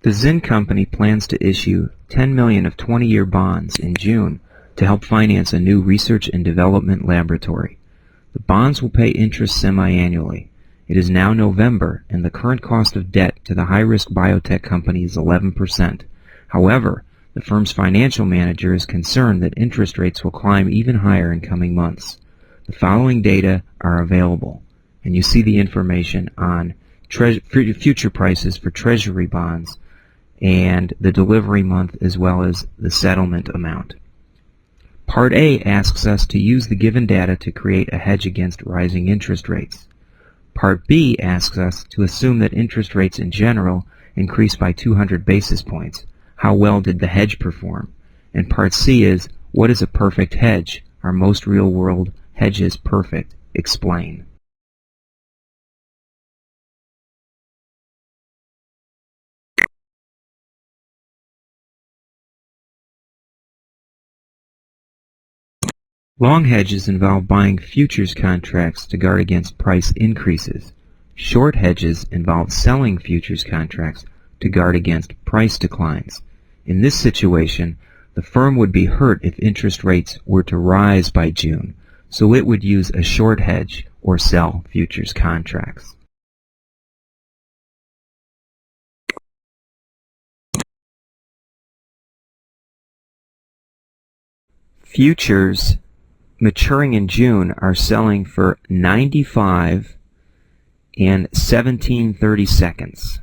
The Zinn Company plans to issue $10 million of 20-year bonds in June to help finance a new research and development laboratory. The bonds will pay interest semi-annually. It is now November, and the current cost of debt to the high-risk biotech company is 11%. However, the firm's financial manager is concerned that interest rates will climb even higher in coming months. The following data are available, and you see the information on future prices for Treasury bonds and the delivery month as well as the settlement amount. Part A asks us to use the given data to create a hedge against rising interest rates. Part B asks us to assume that interest rates in general increase by 200 basis points. How well did the hedge perform? And Part C is, what is a perfect hedge? Are most real-world hedges perfect? Explain. Long hedges involve buying futures contracts to guard against price increases. Short hedges involve selling futures contracts to guard against price declines. In this situation, the firm would be hurt if interest rates were to rise by June, so it would use a short hedge or sell futures contracts. Futures maturing in June are selling for 95 and 17/32.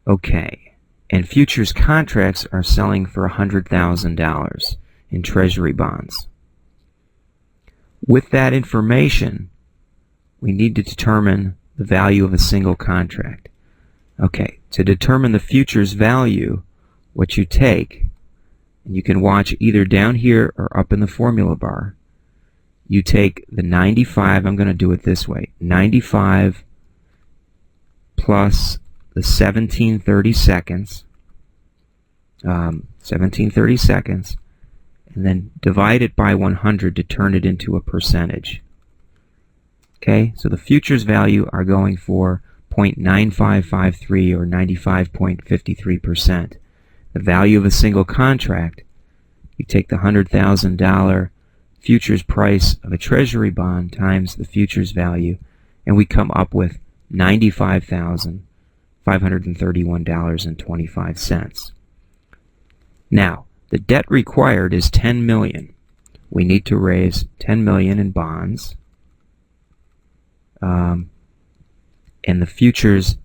Okay, and futures contracts are selling for $100,000 in Treasury bonds. With that information, we need to determine the value of a single contract. Okay, to determine the futures value, what you take, and you can watch either down here or up in the formula bar, you take the 95, I'm going to do it this way, 95 plus the 17/32, and then divide it by 100 to turn it into a percentage. Okay, so the futures value are going for 0.9553 or 95.53%. The value of a single contract, you take the $100,000 futures price of a Treasury bond times the futures value, and we come up with $95,531.25. Now, the debt required is $10 million. We need to raise $10 million in bonds, and the futures,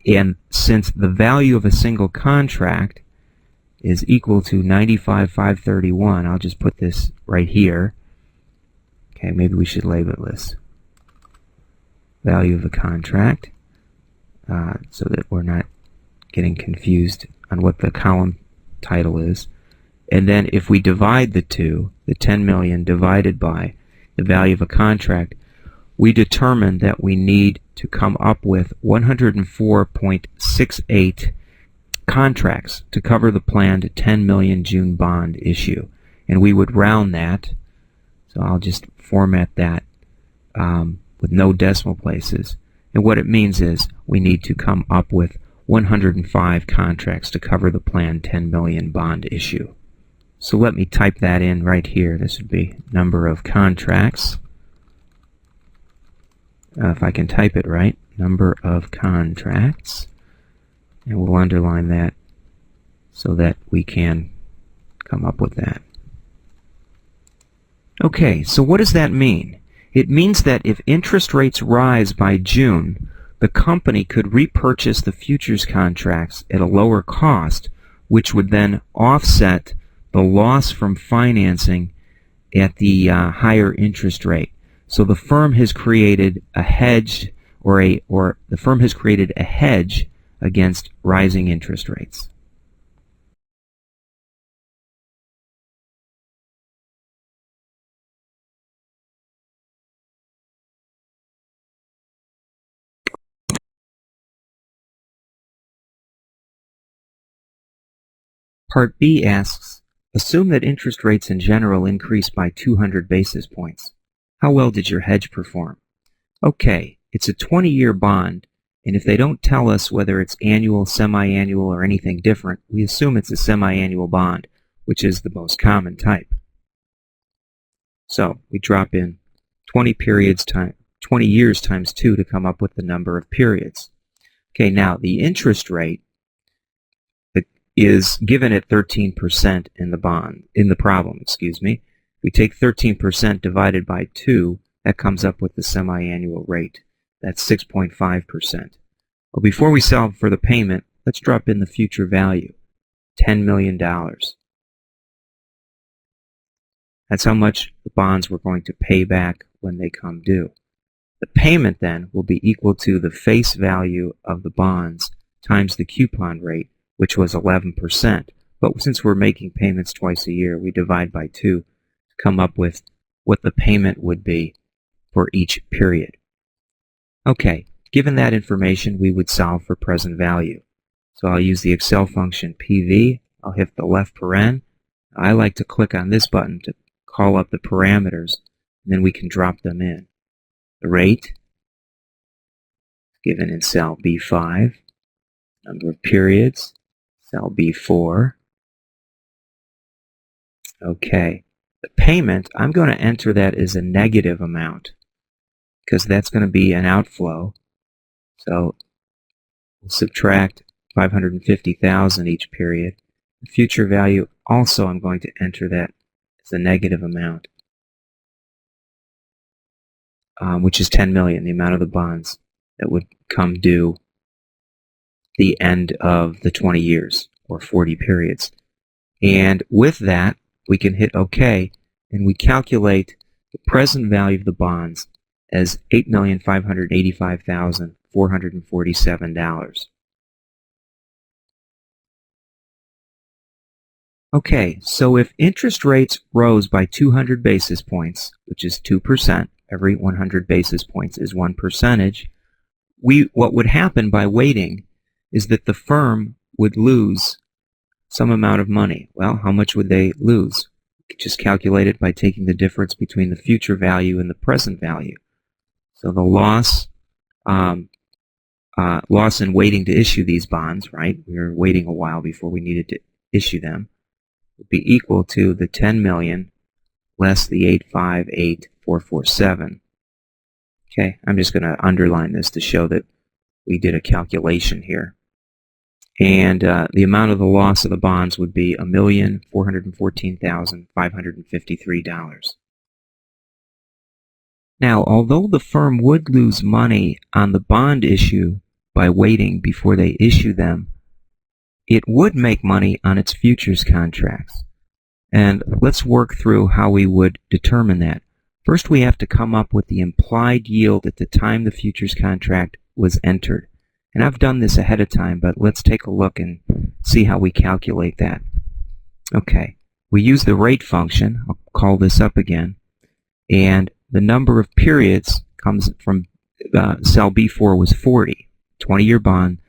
and since the value of a single contract is equal to 95,531, I'll just put this right here. Okay, maybe we should label this value of a contract so that we're not getting confused on what the column title is. And then if we divide the two, the 10 million divided by the value of a contract, we determine that we need to come up with 104.68 contracts to cover the planned 10 million June bond issue. And we would round that, so I'll just format that with no decimal places. And what it means is we need to come up with 105 contracts to cover the planned 10 million bond issue. So let me type that in right here. This would be number of contracts. If I can type it right, number of contracts, and we'll underline that so that we can come up with that. Okay, so what does that mean? It means that if interest rates rise by June, the company could repurchase the futures contracts at a lower cost, which would then offset the loss from financing at the higher interest rate. So the firm has created a hedge, or the firm has created a hedge against rising interest rates. Part B asks, assume that interest rates in general increase by 200 basis points. How well did your hedge perform? Okay, it's a 20-year bond, And if they don't tell us whether it's annual, semi-annual, or anything different, we assume it's a semi-annual bond, which is the most common type. So we drop in 20 years times 2 to come up with the number of periods. Okay, now the interest rate is given at 13% in the problem. We take 13% divided by 2, that comes up with the semi-annual rate. That's 6.5%. Well, before we solve for the payment, let's drop in the future value, $10 million. That's how much the bonds we're going to pay back when they come due. The payment then will be equal to the face value of the bonds times the coupon rate, which was 11%. But since we're making payments twice a year, we divide by 2 to come up with what the payment would be for each period. Okay, given that information, we would solve for present value. So I'll use the Excel function PV. I'll hit the left paren. I like to click on this button to call up the parameters, and then we can drop them in. The rate, given in cell B5. Number of periods, cell B4. Okay, the payment, I'm going to enter that as a negative amount because that's going to be an outflow. So we'll subtract 550,000 each period. The future value, also I'm going to enter that as a negative amount, which is 10 million, the amount of the bonds that would come due the end of the 20 years or 40 periods. And with that, we can hit OK, and we calculate the present value of the bonds as $8,585,447. Okay, so if interest rates rose by 200 basis points, which is 2%, every 100 basis points is 1%, what would happen by waiting is that the firm would lose some amount of money. Well, how much would they lose? You could just calculate it by taking the difference between the future value and the present value. So the loss in waiting to issue these bonds, right? We were waiting a while before we needed to issue them, would be equal to the 10 million less the 858,447. Okay, I'm just going to underline this to show that we did a calculation here. And the amount of the loss of the bonds would be $1,414,553. Now, although the firm would lose money on the bond issue by waiting before they issue them, it would make money on its futures contracts. And let's work through how we would determine that. First, we have to come up with the implied yield at the time the futures contract was entered. And I've done this ahead of time, but let's take a look and see how we calculate that. Okay, we use the rate function. I'll call this up again. And the number of periods comes from cell B4 was 40. 20-year bond,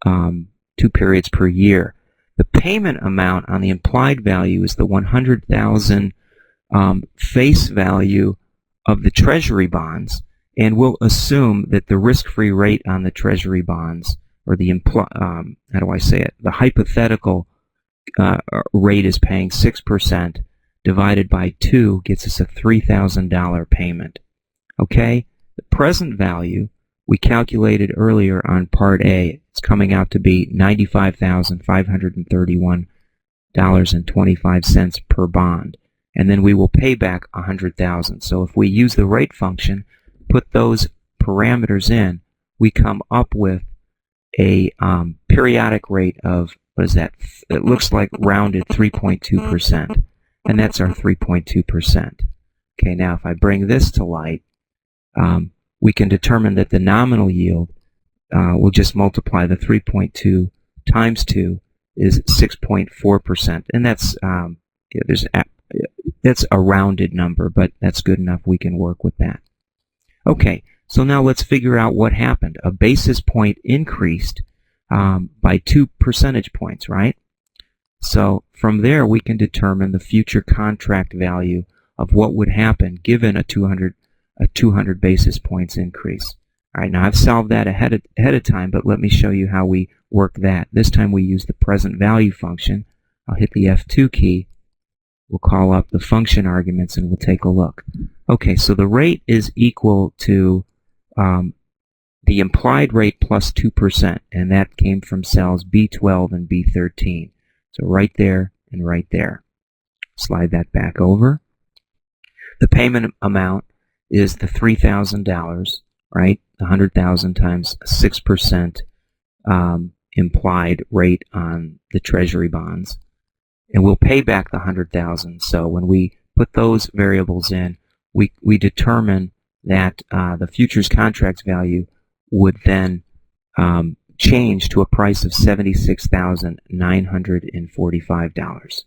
2 periods per year. The payment amount on the implied value is the 100,000 face value of the Treasury bonds, and we'll assume that the risk-free rate on the Treasury bonds, or the the hypothetical rate is paying 6%, divided by 2 gets us a $3,000 payment. Okay, the present value we calculated earlier on Part A. It's coming out to be $95,531.25 per bond. And then we will pay back $100,000. So if we use the rate function, put those parameters in, we come up with a periodic rate of, what is that? It looks like rounded 3.2%. And that's our 3.2%. Okay, now if I bring this to light, we can determine that the nominal yield will just multiply the 3.2 times 2 is 6.4%. And that's that's a rounded number, but that's good enough. We can work with that. Okay, so now let's figure out what happened. A basis point increased by 2 percentage points, right? So from there, we can determine the future contract value of what would happen given a 200 basis points increase. All right, now I've solved that ahead of time, but let me show you how we work that. This time we use the present value function. I'll hit the F2 key. We'll call up the function arguments and we'll take a look. Okay, so the rate is equal to the implied rate plus 2%, and that came from cells B12 and B13. So right there and right there. Slide that back over. The payment amount is the $3,000, right? 100,000 times 6% implied rate on the Treasury bonds. And we'll pay back the 100,000. So when we put those variables in, we determine that the futures contracts value would then change to a price of $76,945.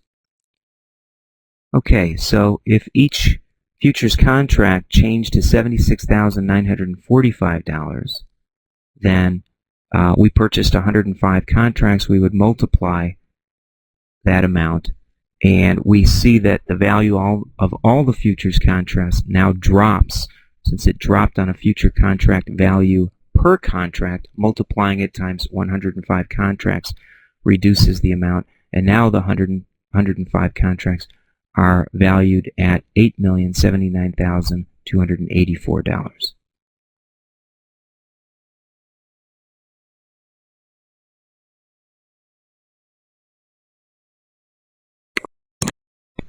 Okay, so if each futures contract changed to $76,945, then we purchased 105 contracts. We would multiply that amount, and we see that the value of all the futures contracts now drops. Since it dropped on a future contract value per contract, multiplying it times 105 contracts reduces the amount, and now the 105 contracts are valued at $8,079,284.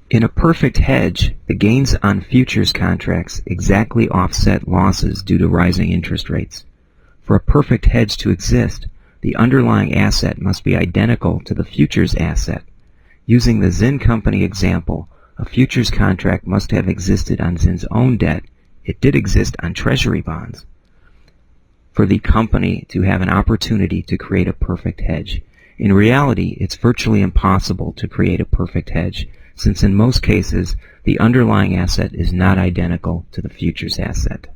In a perfect hedge, the gains on futures contracts exactly offset losses due to rising interest rates. For a perfect hedge to exist, the underlying asset must be identical to the futures asset. Using the Zinn Company example, a futures contract must have existed on Zinn's own debt. It did exist on Treasury bonds. For the company to have an opportunity to create a perfect hedge. In reality, it's virtually impossible to create a perfect hedge, since in most cases, the underlying asset is not identical to the futures asset.